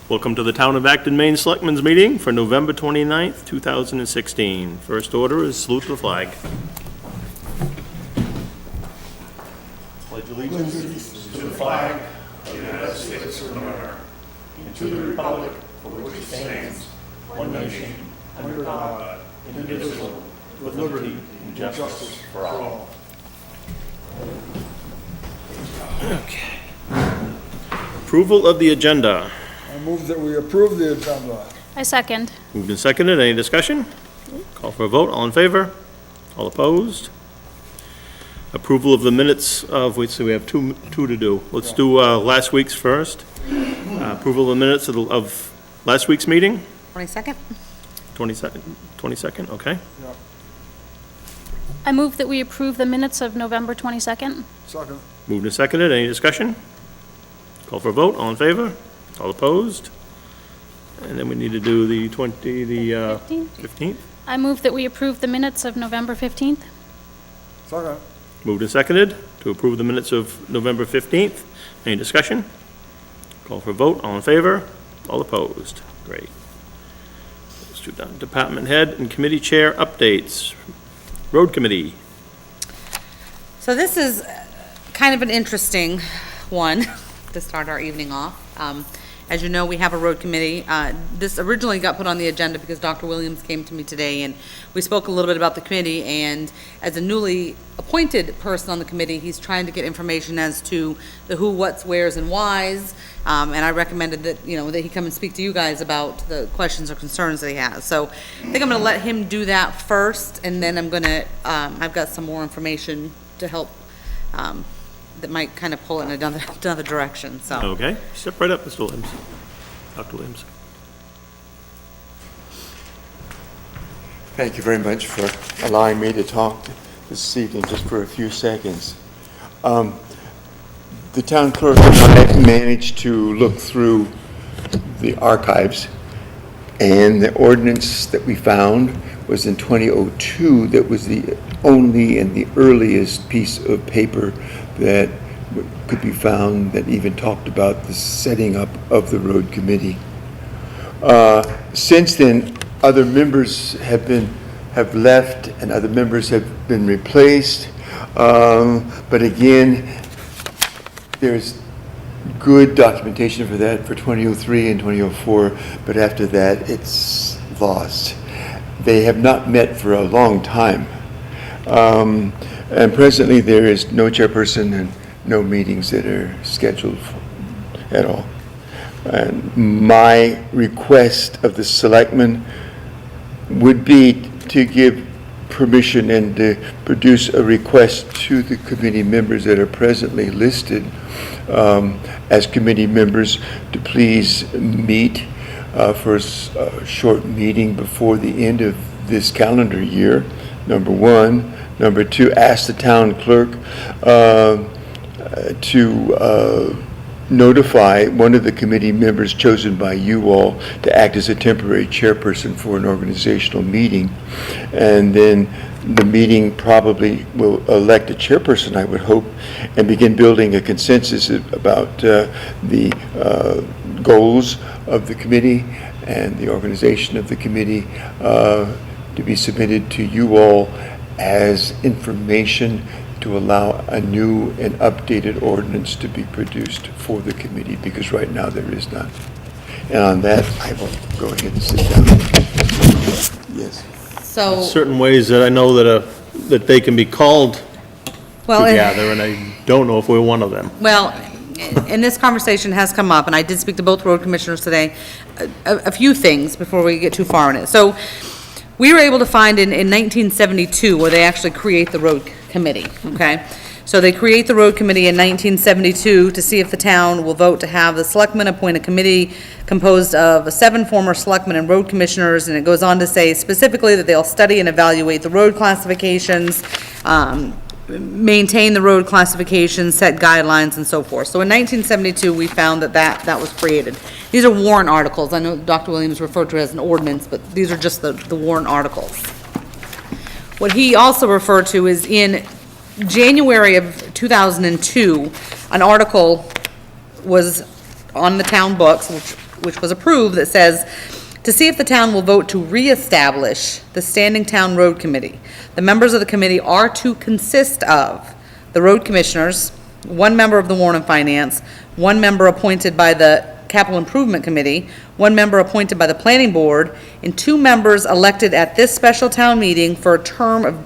Welcome to the Town of Acton, Maine Selectmen's meeting for November 29th, 2016. First order is salute the flag. Pledge allegiance to the flag of the United States of America and to the republic for which it stands, one nation, under God, indivisible, with liberty and justice for all. Okay. Approval of the agenda. I move that we approve the agenda. I second. Moved and seconded. Any discussion? Call for a vote. All in favor? All opposed? Approval of the minutes of, we have two to do. Let's do last week's first. Approval of the minutes of last week's meeting? 22nd? 22nd, okay. Yeah. I move that we approve the minutes of November 22nd. Second. Moved and seconded. Any discussion? Call for a vote. All in favor? All opposed? And then we need to do the 15th. I move that we approve the minutes of November 15th. Second. Moved and seconded to approve the minutes of November 15th. Any discussion? Call for a vote. All in favor? All opposed? Great. Let's do down department head and committee chair updates. Road committee. So this is kind of an interesting one to start our evening off. As you know, we have a road committee. This originally got put on the agenda because Dr. Williams came to me today, and we spoke a little bit about the committee, and as a newly appointed person on the committee, he's trying to get information as to the who, what's, where's, and why's, and I recommended that, that he come and speak to you guys about the questions or concerns that he has. So I think I'm going to let him do that first, and then I'm going to, I've got some more information to help, that might kind of pull it in another direction, so. Okay, step right up, Mr. Williams. Dr. Williams. Thank you very much for allowing me to talk this evening just for a few seconds. The town clerk and I managed to look through the archives, and the ordinance that we found was in 2002. That was the only and the earliest piece of paper that could be found that even talked about the setting up of the road committee. Since then, other members have left and other members have been replaced. But again, there's good documentation for that for 2003 and 2004, but after that, it's lost. They have not met for a long time. And presently there is no chairperson and no meetings that are scheduled at all. And my request of the selectmen would be to give permission and to produce a request to the committee members that are presently listed as committee members to please meet for a short meeting before the end of this calendar year, number one. Number two, ask the town clerk to notify one of the committee members chosen by you all to act as a temporary chairperson for an organizational meeting. And then the meeting probably will elect a chairperson, I would hope, and begin building a consensus about the goals of the committee and the organization of the committee to be submitted to you all as information to allow a new and updated ordinance to be produced for the committee, because right now there is none. And on that, I will go ahead and sit down. Yes. So, Certain ways that I know that they can be called well, together, and I don't know if we're one of them. well, and this conversation has come up, and I did speak to both road commissioners today, a few things before we get too far in it. So, we were able to find in 1972 where they actually create the road committee, okay? So they create the road committee in 1972 to see if the town will vote to have the selectmen appoint a committee composed of 7 former selectmen and road commissioners, and it goes on to say specifically that they'll study and evaluate the road classifications, maintain the road classifications, set guidelines, and so forth. So in 1972, we found that was created. These are warrant articles. I know Dr. Williams referred to it as an ordinance, but these are just the warrant articles. What he also referred to is in January of 2002, an article was on the town books, which which was approved, that says, to see if the town will vote to reestablish the Standing Town Road Committee. The members of the committee are to consist of the road commissioners, one member of the Warrant and Finance, one member appointed by the Capital Improvement Committee, one member appointed by the Planning Board, and 2 members elected at this special town meeting for a term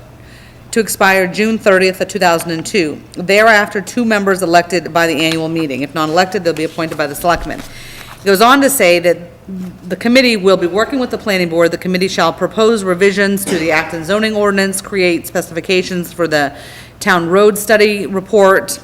to expire June 30th of 2002. Thereafter, 2 members elected by the annual meeting. If not elected, they'll be appointed by the Selectmen. It goes on to say that the committee will be working with the Planning Board. The committee shall propose revisions to the Acton zoning ordinance, create specifications for the town road study report.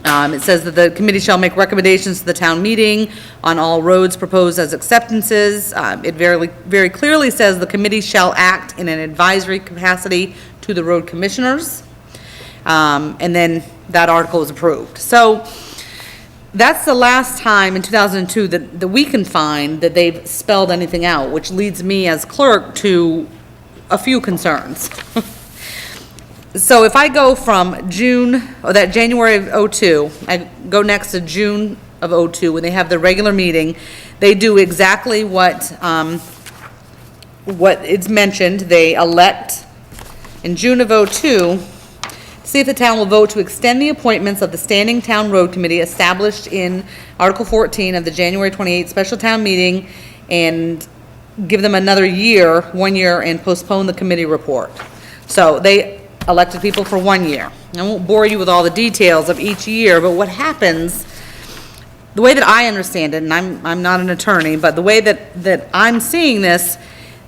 It says that the committee shall make recommendations to the town meeting on all roads proposed as acceptances. It very clearly says the committee shall act in an advisory capacity to the road commissioners. And then that article is approved. So that's the last time in 2002 that we can find that they've spelled anything out, which leads me as clerk to a few concerns. So if I go from that January of '02, I go next to June of '02, when they have their regular meeting, they do exactly what is mentioned. They elect, in June of '02, see if the town will vote to extend the appointments of the Standing Town Road Committee established in Article 14 of the January 28th special town meeting, and give them another year, 1 year, and postpone the committee report. So they elected people for 1 year. I won't bore you with all the details of each year, but what happens, the way that I understand it, and I'm not an attorney, but the way that I'm seeing this,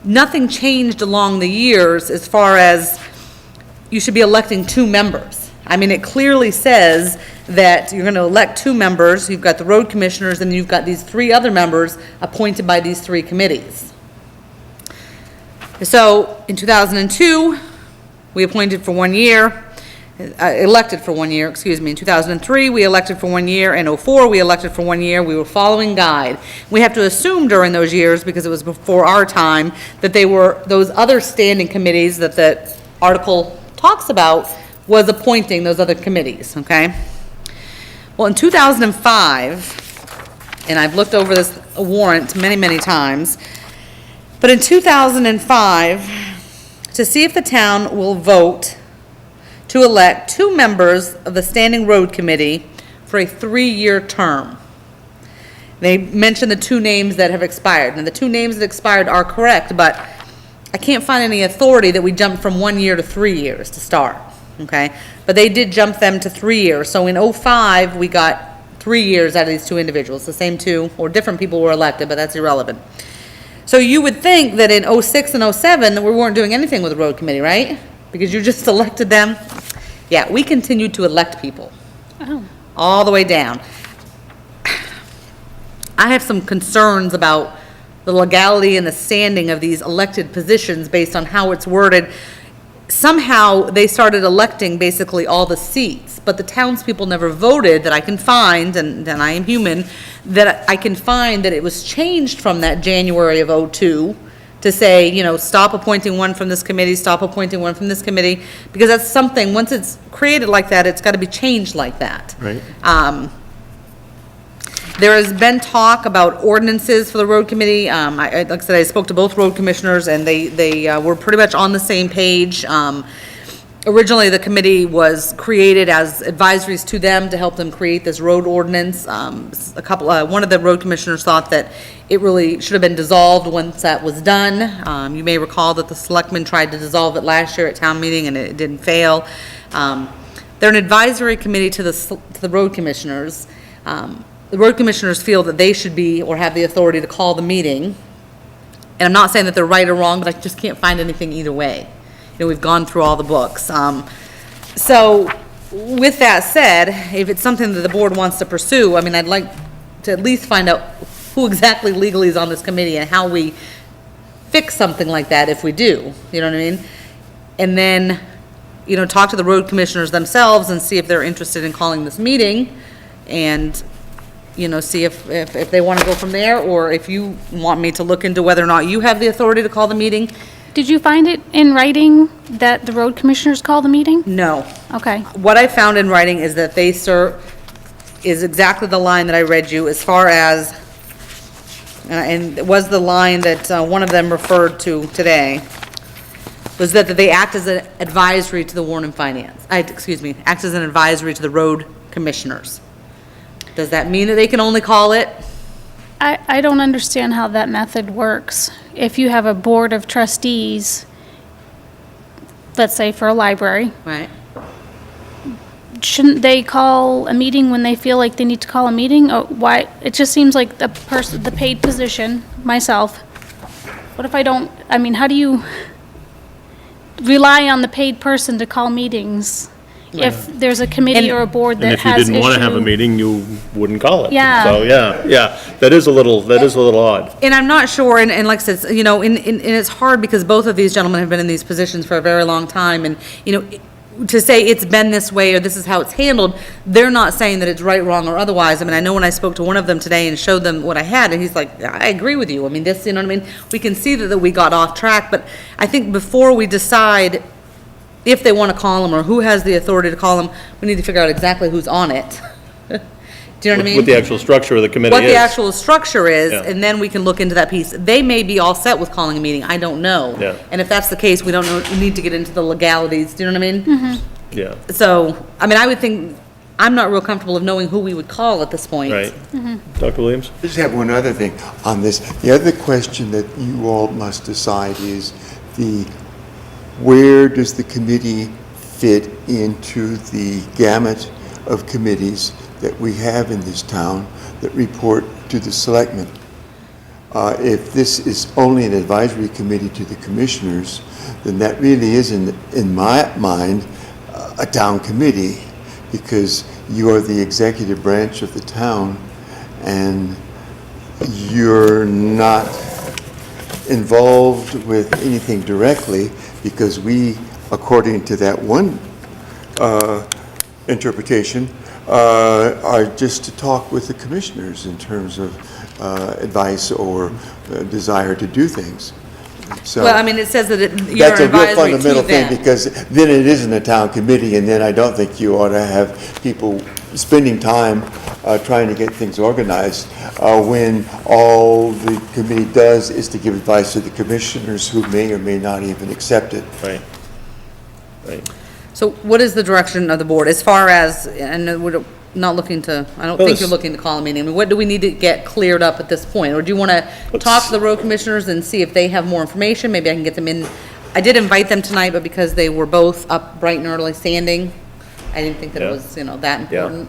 nothing changed along the years as far as you should be electing 2 members. I mean, it clearly says that you're going to elect 2 members. You've got the road commissioners, and you've got these 3 other members appointed by these 3 committees. So in 2002, we appointed for 1 year, elected for 1 year, excuse me. In 2003, we elected for 1 year. In '04, we elected for 1 year. We were following guide. We have to assume during those years, because it was before our time, that they were those other standing committees that the article talks about was appointing those other committees, okay? Well, in 2005, and I've looked over this warrant many, many times, but in 2005, to see if the town will vote to elect 2 members of the Standing Road Committee for a 3-year term. They mentioned the 2 names that have expired, and the 2 names that expired are correct, but I can't find any authority that we jumped from 1 year to 3 years to start, okay? But they did jump them to 3 years. So in '05, we got 3 years out of these 2 individuals, the same 2, or different people were elected, but that's irrelevant. So you would think that in '06 and '07 that we weren't doing anything with the road committee, right? Because you just elected them. Yeah, we continued to elect people. Oh. All the way down. I have some concerns about the legality and the standing of these elected positions based on how it's worded. Somehow, they started electing basically all the seats, but the townspeople never voted that I can find, and I am human, that I can find that it was changed from that January of '02 to say, you know, stop appointing one from this committee, stop appointing one from this committee, because that's something, once it's created like that, it's got to be changed like that. Right. There has been talk about ordinances for the road committee. Like I said, I spoke to both road commissioners, and they were pretty much on the same page. Originally, the committee was created as advisories to them to help them create this road ordinance. One of the road commissioners thought that it really should have been dissolved once that was done. You may recall that the selectmen tried to dissolve it last year at town meeting, and it didn't fail. They're an advisory committee to the road commissioners. The road commissioners feel that they should be, or have the authority to call the meeting. And I'm not saying that they're right or wrong, but I just can't find anything either way. You know, we've gone through all the books. So with that said, if it's something that the board wants to pursue, I mean, I'd like to at least find out who exactly legally is on this committee and how we fix something like that if we do, you know what I mean? And then, you know, talk to the road commissioners themselves and see if they're interested in calling this meeting, and you know, see if they want to go from there, or if you want me to look into whether or not you have the authority to call the meeting. Did you find it in writing that the road commissioners call the meeting? No. Okay. What I found in writing is that they is exactly the line that I read you, as far as and it was the line that one of them referred to today, was that they act as an advisory to the Warren and Finance, act as an advisory to the road commissioners. Does that mean that they can only call it? I don't understand how that method works. If you have a board of trustees, let's say for a library, Right. shouldn't they call a meeting when they feel like they need to call a meeting? Or why, it just seems like the paid position, myself, what if I don't, I mean, how do you rely on the paid person to call meetings if there's a committee or a board And that if you has didn't want to have a issue? meeting, you wouldn't call it. Yeah. So, yeah, that is a little odd. And I'm not sure, and like I said, you know, and it's hard because both of these gentlemen have been in these positions for a very long time, and, you know, to say it's been this way or this is how it's handled, they're not saying that it's right, wrong, or otherwise. I mean, I know when I spoke to one of them today and showed them what I had, and he's like, I agree with you. I mean, this, you know what I mean? We can see that we got off track, but I think before we decide if they want to call them or who has the authority to call them, we need to figure out exactly who's on it. Do you know what I mean? What the actual structure of the committee is. What the actual structure is, Yeah. and then we can look into that piece. They may be all set with calling a meeting, I don't know. Yeah. And if that's the case, we don't know, we need to get into the legalities, do you know what I mean? Yeah, So, I mean, I would think, I'm not real comfortable of knowing who we would call at this point. right. Dr. Williams? I just have one other thing on this. The other question that you all must decide is where does the committee fit into the gamut of committees that we have in this town that report to the selectmen? If this is only an advisory committee to the commissioners, then that really isn't, in my mind, a town committee, because you are the executive branch of the town, and you're not involved with anything directly, because we, according to that one interpretation, are just to talk with the commissioners in terms of advice or desire to do things. So Well, I mean, it says that you're that's an a real advisory to fundamental thing, them. because then it isn't a town committee, and then I don't think you ought to have people spending time trying to get things organized when all the committee does is to give advice to the commissioners who may or may not even accept it. Right. Right. So what is the direction of the board as far as, and we're not looking to, I don't think you're looking to call a meeting. I mean, what do we need to get cleared up at this point? Or do you want to talk to the road commissioners and see if they have more information? Maybe I can get them in. I did invite them tonight, but because they were both up bright and early standing, I didn't think that it Yeah. was, you know, that Yeah. important.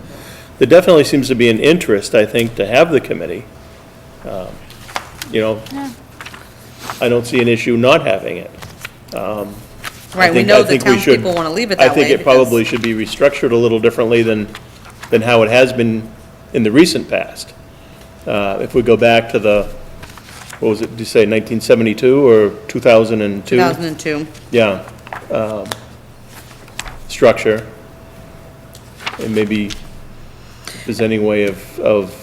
There definitely seems to be an interest, I think, to have the committee. You know, I don't see an issue not having it. Right, we think- know I that think we should- townspeople want to leave it that way. I think it because- probably should be restructured a little differently than how it has been in the recent past. If we go back to what was it, did you say 1972 or 2002? 2002. Yeah. Structure. And maybe if there's any way of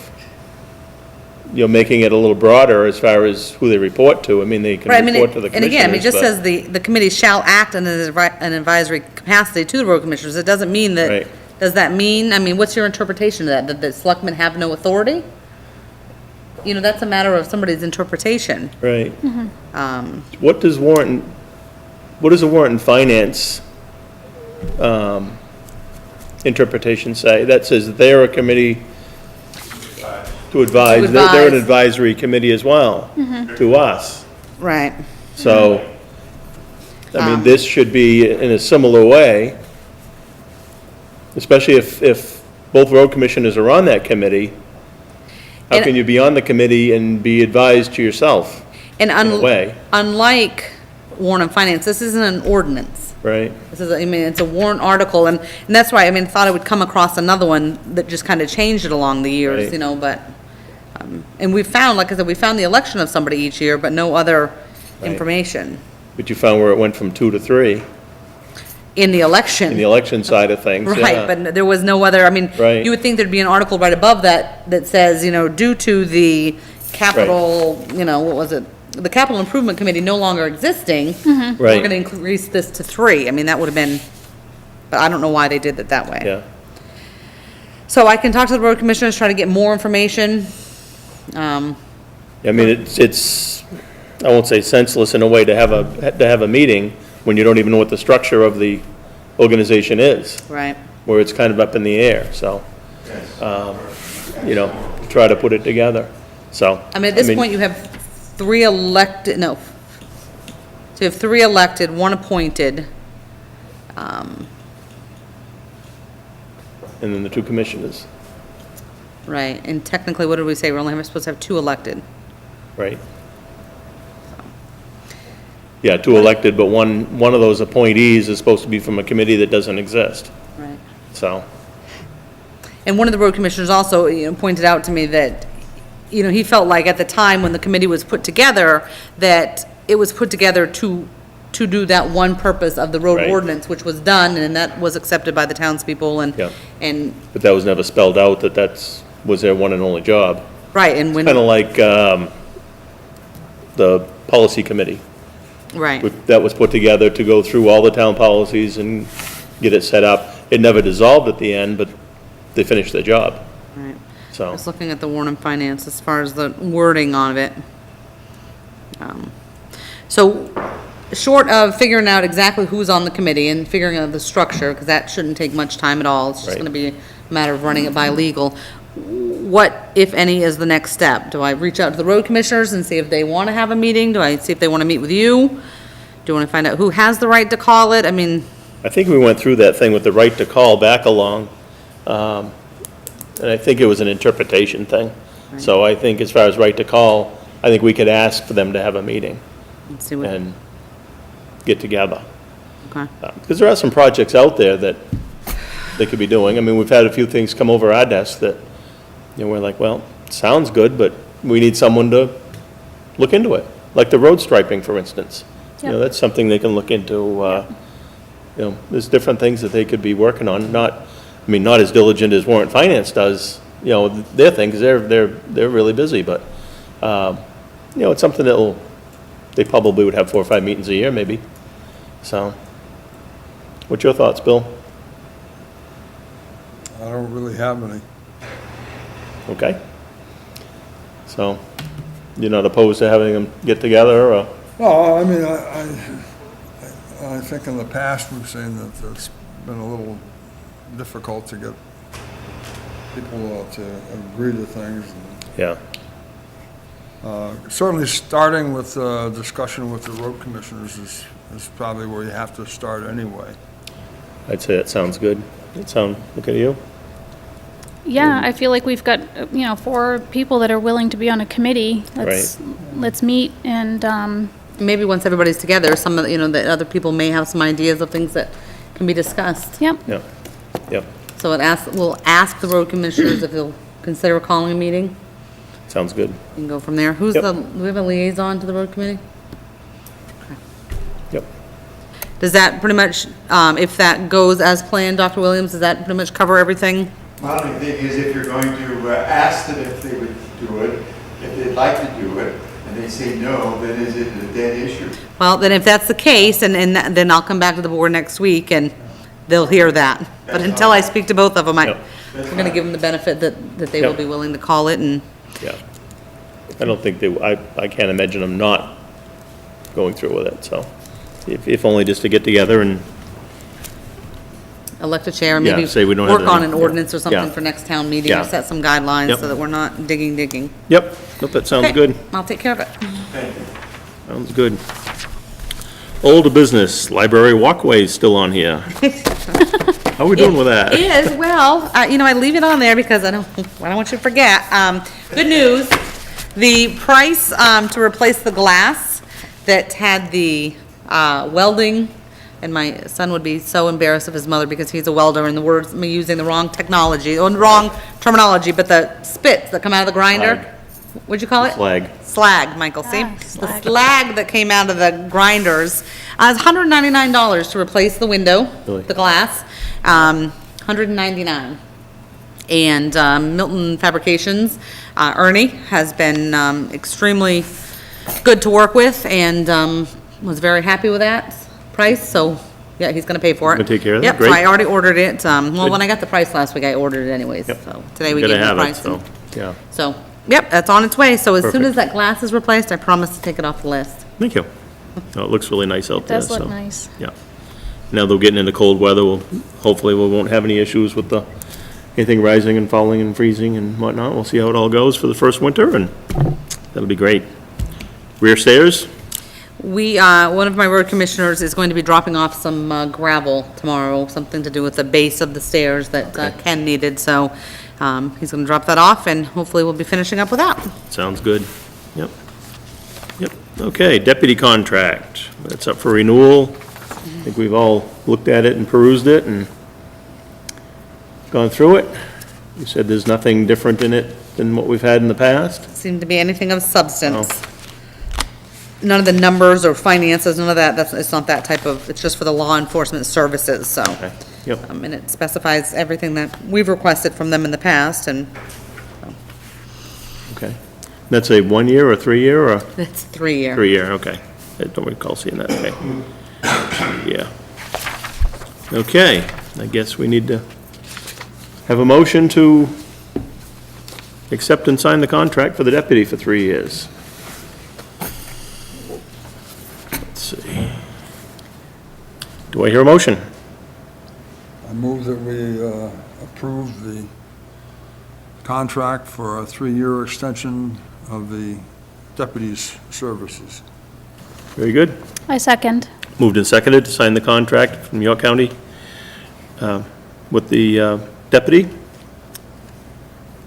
making it a little broader as far as who they report to. I mean, they can Right, I mean, report to the and again, I mean, it just commissioners, says the committee shall act in an advisory capacity to the road commissioners. It doesn't mean that, Right. does that mean, I mean, what's your interpretation of that? That the selectmen have no authority? You know, that's a matter of somebody's interpretation. but- Right. What does warrant a warrant and finance interpretation say? That says they're a committee to advise. To They're an advise. advisory committee as well to us. Right. So, I mean, this should be in a similar way, especially if both road commissioners are on that committee. How And- can you be on the committee and be advised to yourself, And in a way, unlike Warren and Finance, this isn't an ordinance. right? This is, I mean, it's a warrant article, and that's why, I mean, thought I would come across another one that just kind of changed it along the years, Right. you know, but, and we found, like I said, we found the election of somebody each year, but no other Right. information But you found where it went from 2 to 3 in the election. in the election side of things, yeah. Right, but there was no other, I mean, Right. you would think there'd be an article right above that says, you know, due to the capital, you know, what was it? The capital improvement committee no longer existing, we're Right. gonna increase this to 3. I mean, that would have been, but I don't know why they did it that way. Yeah, So I can talk to the road commissioners, try to get more information. I mean, it's, I won't say senseless in a way to have a meeting when you don't even know what the structure of the organization is, Right. where it's kind of up in the air, so, you know, try to put it together, so. I mean, at this point, you have 3 elected, no. So you have 3 elected, 1 appointed. And then the 2 commissioners, Right, and technically, what did we say? We're only supposed to have 2 elected. right? Yeah, 2 elected, but one of those appointees is supposed to be from a committee that doesn't exist, Right. so. And one of the road commissioners also, pointed out to me that, he felt like at the time when the committee was put together, that it was put together to do that one purpose of the road Right. ordinance, which was done, and that was accepted by the townspeople, Yeah. and, But that was never spelled out that was their one and only job. right, and when, Kind of like the policy committee. right, That was put together to go through all the town policies and get it set up. It never dissolved at the end, but they finished their job, right. I so. was looking at the Warren and Finance as far as the wording on it. So, short of figuring out exactly who's on the committee and figuring out the structure, because that shouldn't take much time at all, it's just Right. gonna be a matter of running it by legal. What, if any, is the next step? Do I reach out to the road commissioners and see if they wanna have a meeting? Do I see if they wanna meet with you? Do you wanna find out who has the right to call it? I mean, I think we went through that thing with the right to call back along. And I think it was an interpretation thing. So I think as far as right to call, I think we could ask for them to have a meeting let's see what, and get together. okay, Because there are some projects out there that they could be doing. I mean, we've had a few things come over our desk that, we're like, well, sounds good, but we need someone to look into it. Like the road striping, for instance. Yep. That's something they can look into. There's different things that they could be working on, not as diligent as Warrant Finance does, their thing, because they're really busy, but, it's something they probably would have 4 or 5 meetings a year, maybe. So, what's your thoughts, Bill? I don't really have any. Okay. So, you're not opposed to having them get together, or? No, I mean, I think in the past, we've seen that it's been a little difficult to get people to agree to things. Yeah, Certainly, starting with discussion with the road commissioners is probably where you have to start anyway. I'd say that sounds good. Look at you. Yeah, I feel like we've got, 4 people that are willing to be on a committee. Let's meet and, maybe once everybody's together, some of, the other people may have some ideas of things that can be discussed. yep. Yeah, yep, So we'll ask the road commissioners if they'll consider calling a meeting, sounds good. and go from there. Do we have a liaison to the road committee? Yep. Does that pretty much, if that goes as planned, Dr. Williams, does that pretty much cover everything? My only thing is if you're going to ask them if they would do it, if they'd like to do it, and they say no, then is it a dead issue? Well, then if that's the case, and then I'll come back to the board next week, and they'll hear that. But until I speak to both of them, we're Yep. gonna give them the benefit that they will Yep. be willing to call it, and, Yeah. I don't think I can't imagine them not going through with it, so. If only just to get together and, elect a chair, and Yeah, maybe say we don't have work on any- an ordinance or something Yeah. for next town meeting, Yeah. or set some guidelines Yep. so that we're not digging. yep, nope, that sounds Okay, good. I'll take care of it. Sounds good. Old business, library walkway still on here. How are we doing with that? It is, well, I leave it on there because I don't want you to forget. Good news, the price, to replace the glass that had the, welding, and my son would be so embarrassed of his mother because he's a welder, and the words, me using the wrong technology, or wrong terminology, but the spits that come out of the grinder. Slag. What'd you call it? Slag. Slag, Michael, see? Ah, The slag. slag that came out of the grinders, is $199 to replace the window, Really? the glass, $199. And, Milton Fabrications, Ernie has been, extremely good to work with, and, was very happy with that price, so, yeah, he's gonna pay for it. Gonna take care of that? Yep, so Great. I already ordered it, well, Good. when I got the price last week, I ordered it anyways, Yep. so, today we Gotta gave him the have it, price. so, yeah. So, yep, that's on its way. So as soon Perfect. as that glass is replaced, I promise to take it off the list. Thank you. No, it looks really nice out It there, does look so, nice. yeah. Now they're getting into cold weather, hopefully we won't have any issues with anything rising and falling and freezing and whatnot. We'll see how it all goes for the first winter, and that'll be great. Rear stairs? One of my road commissioners is going to be dropping off some gravel tomorrow, something to do with the base of the stairs that Ken needed, so he's gonna drop that off, and hopefully we'll be finishing up with that. Sounds good. Yep. Yep, okay, deputy contract. That's up for renewal. I think we've all looked at it and perused it and gone through it. You said there's nothing different in it than what we've had in the past? Seemed to be anything of substance. None of the numbers or finances, none of that, it's not that type of, it's just for the law enforcement services, so. Okay, yep, And it specifies everything that we've requested from them in the past, and okay. That's a 1 year or 3 year or it's 3-year. 3 year, okay. I don't recall seeing that, okay. Yeah. Okay, I guess we need to have a motion to accept and sign the contract for the deputy for 3 years. Let's see. Do I hear a motion? I move that we approve the contract for a 3-year extension of the deputies' services. Very good. I second. Moved and seconded to sign the contract from York County with the deputy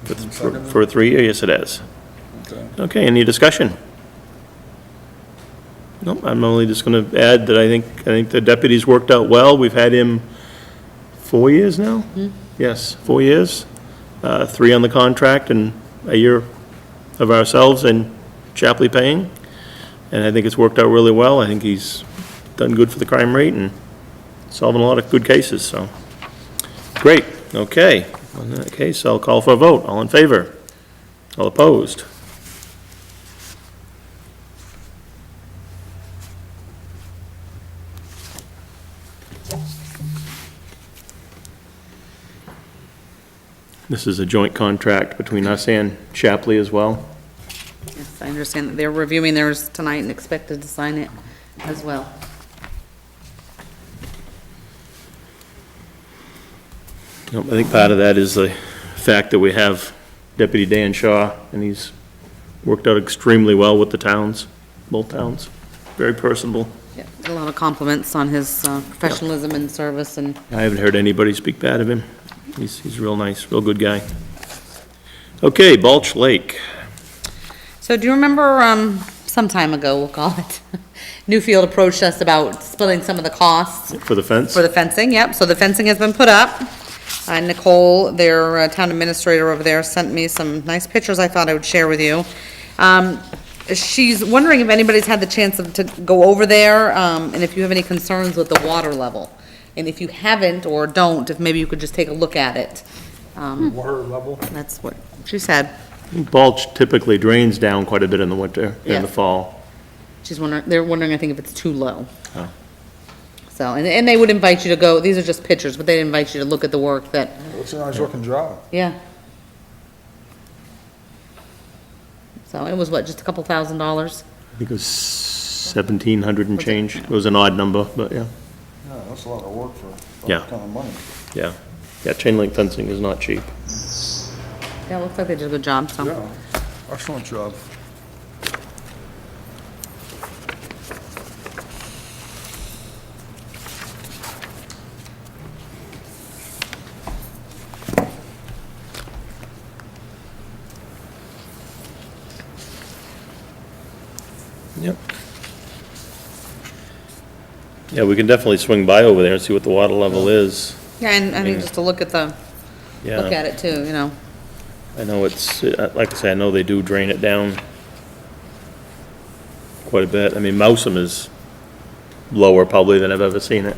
for a 3 year, yes it is. Okay. Okay, any discussion? No, I'm only just gonna add that I think the deputy's worked out well. We've had him 4 years now? Yes, 4 years. 3 on the contract and a year of ourselves and Shapley paying. And I think it's worked out really well. I think he's done good for the crime rate and solving a lot of good cases, so. Great, okay. In that case, I'll call for a vote. All in favor? All opposed? This is a joint contract between us and Shapley as well. Yes, I understand that they're reviewing theirs tonight and expected to sign it as well. Nope, I think part of that is the fact that we have Deputy Dan Shaw, and he's worked out extremely well with the towns, both towns. Very personable. Yeah, a lot of compliments on his professionalism and service, and I haven't heard anybody speak bad of him. He's real nice, real good guy. Okay, Balch Lake. so do you remember, some time ago, we'll call it, Newfield approached us about splitting some of the costs For the fence? for the fencing, yep, so the fencing has been put up. Nicole, their town administrator over there, sent me some nice pictures I thought I would share with you. She's wondering if anybody's had the chance to go over there, and if you have any concerns with the water level. And if you haven't or don't, if maybe you could just take a look at it. Water level? That's what she said. Balch typically drains down quite a bit in the winter, in Yeah. the fall. She's wondering, they're wondering, I think, if it's too low. Oh. So, and they would invite you to go, these are just pictures, but they'd invite you to look at the work that, It's a nice looking job. yeah. So it was what, just a couple $1,000s? I think it was 1,700 and change. It was an odd number, but yeah, Yeah, that's a lot of work for Yeah. that kind of money. yeah. Yeah, chain link fencing is not cheap. Yeah, it looks like they did a good job, so. Yeah, excellent job. Yep. Yeah, we can definitely swing by over there and see what the water level is. Yeah, and I mean, just to look at look Yeah, at it too, you know. I know it's, like I say, I know they do drain it down quite a bit. I mean, Mousom is lower probably than I've ever seen it.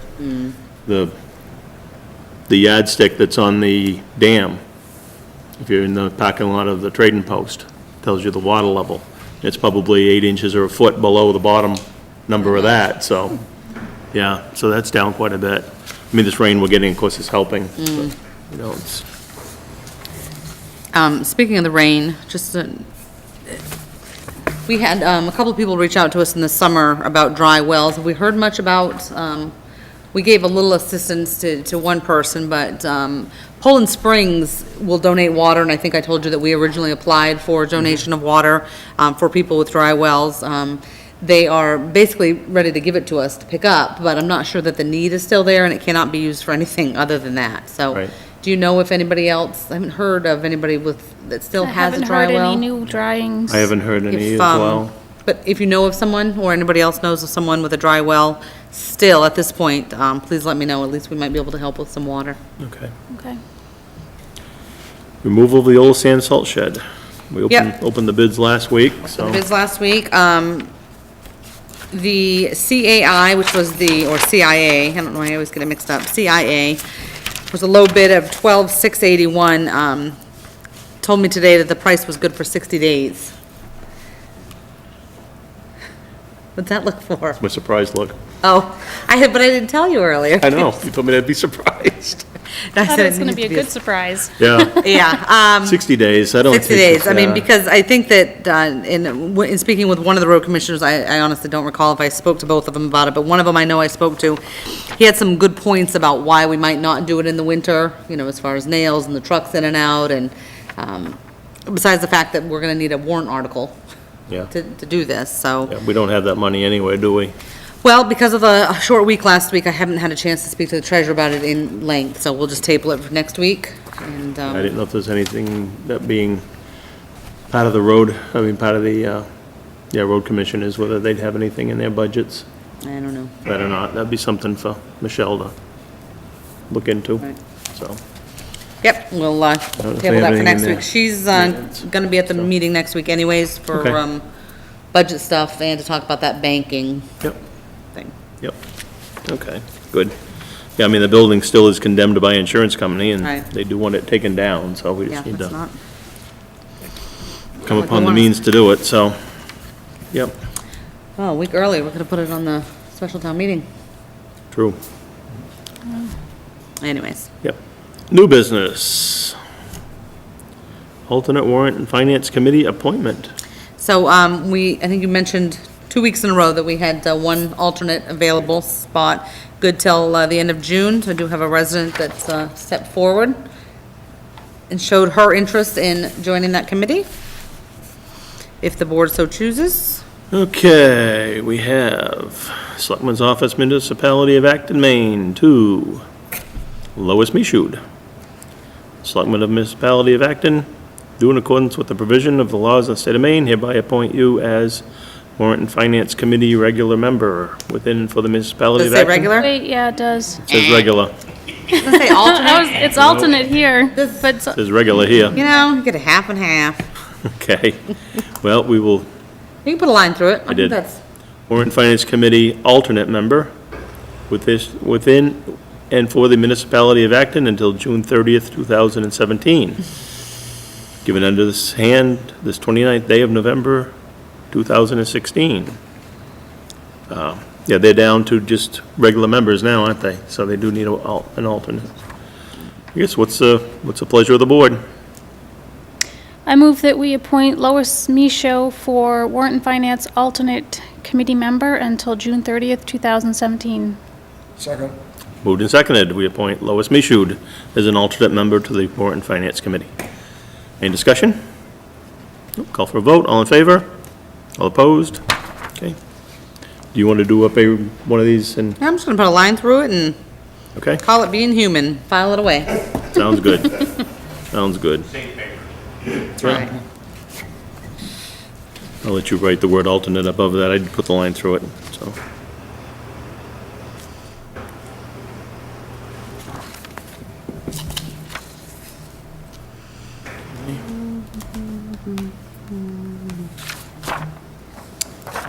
The yardstick that's on the dam, if you're in the parking lot of the trading post, tells you the water level. It's probably 8 inches or a foot below the bottom number of that, so, yeah, so that's down quite a bit. I mean, this rain we're getting, of course, is helping, but, you know, it's, Speaking of the rain, just, we had, a couple of people reach out to us in the summer about dry wells. Have we heard much about, we gave a little assistance to one person, but, Poland Springs will donate water, and I think I told you that we originally applied for donation of water, for people with dry wells. They are basically ready to give it to us to pick up, but I'm not sure that the need is still there, and it cannot be used for anything other than that, so. Right. Do you know if anybody else, I haven't heard of anybody that still has a dry I haven't heard well? any new dryings. I haven't heard any If, as well. But if you know of someone, or anybody else knows of someone with a dry well, still, at this point, please let me know, at least we might be able to help with some water. Okay. Okay. Removal of the old sand salt shed. We Yep. opened the bids last week, The so. bids last week, the CAI, which was or CIA, I don't know, I always get it mixed up, CIA, was a low bid of $12,681, told me today that the price was good for 60 days. What's that look for? My surprised look. Oh, but I didn't tell you earlier. I know, you told me I'd be surprised. I thought it was gonna be a good surprise. Yeah, Yeah, 60 days, I don't think. 60 days, I mean, yeah. because I think that, in speaking with one of the road commissioners, I honestly don't recall if I spoke to both of them about it, but one of them I know I spoke to, he had some good points about why we might not do it in the winter, as far as nails and the trucks in and out, and, besides the fact that we're gonna need a warrant article Yeah. to do this, so. Yeah, we don't have that money anyway, do we? Well, because of a short week last week, I haven't had a chance to speak to the treasurer about it in length, so we'll just table it for next week, and, I didn't know if there's anything that being part of the road, part of the, road commission is whether they'd have anything in their budgets. I don't know. Better not, that'd be something for Michelle to look into, Right. so. Yep, we'll, don't know if they table have that for anything in next there. week. She's, Maintenance. gonna be at the meeting next week anyways for, Okay. budget stuff and to talk about that banking Yep, thing. yep, okay, good. Yeah, the building still is condemned by insurance company, and Right. they do want it taken down, so we Yeah, just need it's to not. come like we upon the want. means to do it, so, yep, Oh, a week early, we're gonna put it on the special town meeting. true, Anyways, yep. New business. Alternate warrant and finance committee appointment. so, I think you mentioned 2 weeks in a row that we had, one alternate available spot, good till, the end of June. So I do have a resident that's, stepped forward and showed her interest in joining that committee, if the board so chooses. Okay, we have Selectmen's Office, Municipality of Acton, Maine, 2, Lois Michoud. Selectmen of Municipality of Acton, do in accordance with the provision of the laws of the state of Maine, hereby appoint you as Warrant and Finance Committee regular member within and for the municipality Does of it Acton. say regular? Wait, yeah, it does. Says regular, Does it say alternate? It's alternate here, but it's- says regular here, You know, you get a half and half. okay. Well, we will, You can put a line through it. I think did. that's, Warrant and Finance Committee alternate member within and for the municipality of Acton until June 30th, 2017. Given under this hand, this 29th day of November, 2016. Yeah, they're down to just regular members now, aren't they? So they do need an alternate. I guess, what's the pleasure of the board? I move that we appoint Lois Michaud for Warrant and Finance alternate committee member until June 30th, 2017. Second. Moved and seconded, we appoint Lois Michoud as an alternate member to the Warrant and Finance Committee. Any discussion? Nope, call for a vote, all in favor? All opposed? Okay. Do you want to do up one of these and, I'm just gonna put a line through it and okay, call it being human, file it away. sounds good. Sounds good. Right. I'll let you write the word alternate above that, I'd put the line through it, so.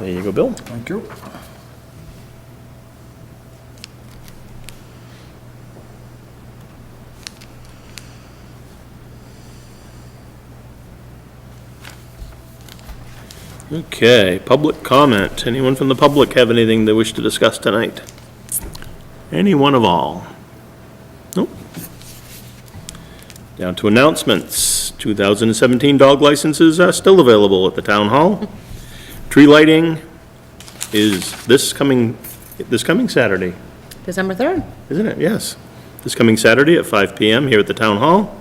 There you go, Bill. Thank you. Okay, public comment. Anyone from the public have anything they wish to discuss tonight? Anyone of all? Nope. Down to announcements. 2017 dog licenses are still available at the town hall. Tree lighting is this coming Saturday, December 3rd. isn't it? Yes. This coming Saturday at 5 PM here at the town hall.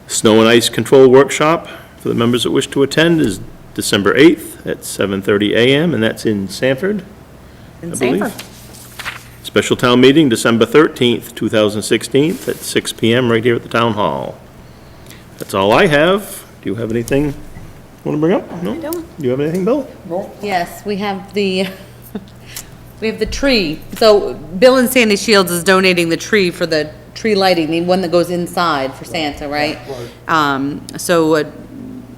Snow and ice control workshop for the members that wish to attend is December 8th at 7:30 AM, and that's in Sanford, In I believe. Sanford. Special town meeting, December 13th, 2016, at 6 PM right here at the town hall. That's all I have. Do you have anything you want to bring up? No? I don't. Do you have anything, Bill? Yes, we have the, we have the tree. So Bill and Sandy Shields is donating the tree for the tree lighting, the one that goes inside for Santa, right? So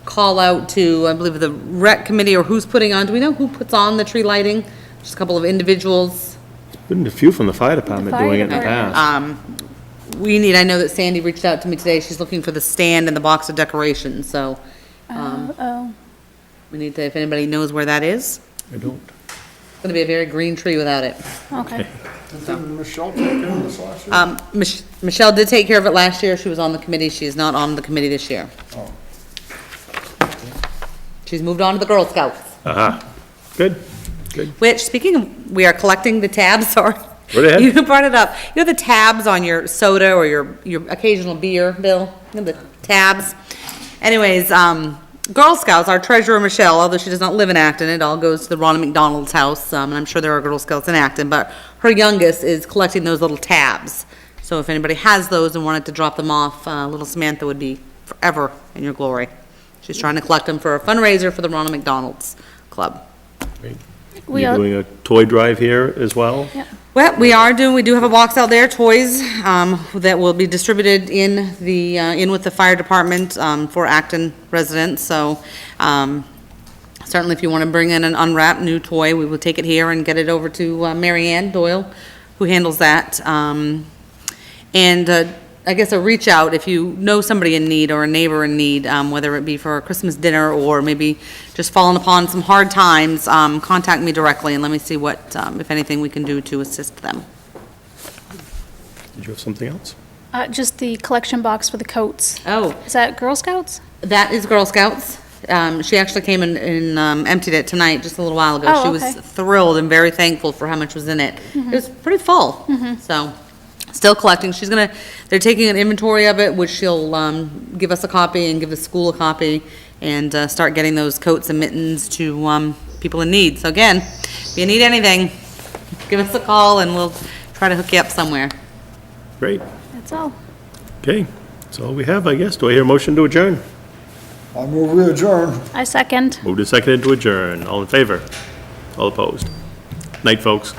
call out to, I believe, the rec committee, or who's putting on, do we know who puts on the tree lighting? Just a couple of individuals. Been a few from the fire department fire doing it in the department. past. We need, I know that Sandy reached out to me today, she's looking for the stand and the box of decorations, so, Oh, we need to, if anybody knows where that is. I don't. It's gonna be a very green tree without it. okay. Didn't Michelle take care of this last year? Michelle did take care of it last year, she was on the committee, she is not on the committee this year. Oh. She's moved on to the Girl Scouts. Aha, good, good. Which, speaking of, we are collecting the tabs, sorry. Right ahead. You brought it up. You know the tabs on your soda or your occasional beer, Bill? You know the tabs? Anyways, Girl Scouts, our treasurer Michelle, although she does not live in Acton, it all goes to the Ronald McDonald's house, and I'm sure there are Girl Scouts in Acton, but her youngest is collecting those little tabs. So if anybody has those and wanted to drop them off, little Samantha would be forever in your glory. She's trying to collect them for a fundraiser for the Ronald McDonald's Club. Great. We You're are- doing a toy drive here as well? Yeah. Well, we do have a box out there, toys, that will be distributed in the, in with the fire department, for Acton residents, so, certainly if you want to bring in an unwrapped new toy, we will take it here and get it over to, Mary Ann Doyle, who handles that, and, I guess a reach out if you know somebody in need or a neighbor in need, whether it be for a Christmas dinner or maybe just falling upon some hard times, contact me directly and let me see what, if anything we can do to assist them. Did you have something else? Just the collection box for the coats. Oh, Is that Girl Scouts? that is Girl Scouts. She actually came and emptied it tonight, just a little while ago. Oh, She was okay. thrilled and very thankful for how much was in it. It was pretty full, so, still collecting. They're taking an inventory of it, which she'll, give us a copy and give the school a copy, and, start getting those coats and mittens to, people in need. So again, if you need anything, give us a call and we'll try to hook you up somewhere. Great. That's all. Okay, that's all we have, I guess. Do I hear a motion to adjourn? I move we adjourn. I second. Moved and seconded to adjourn. All in favor? All opposed? Night, folks.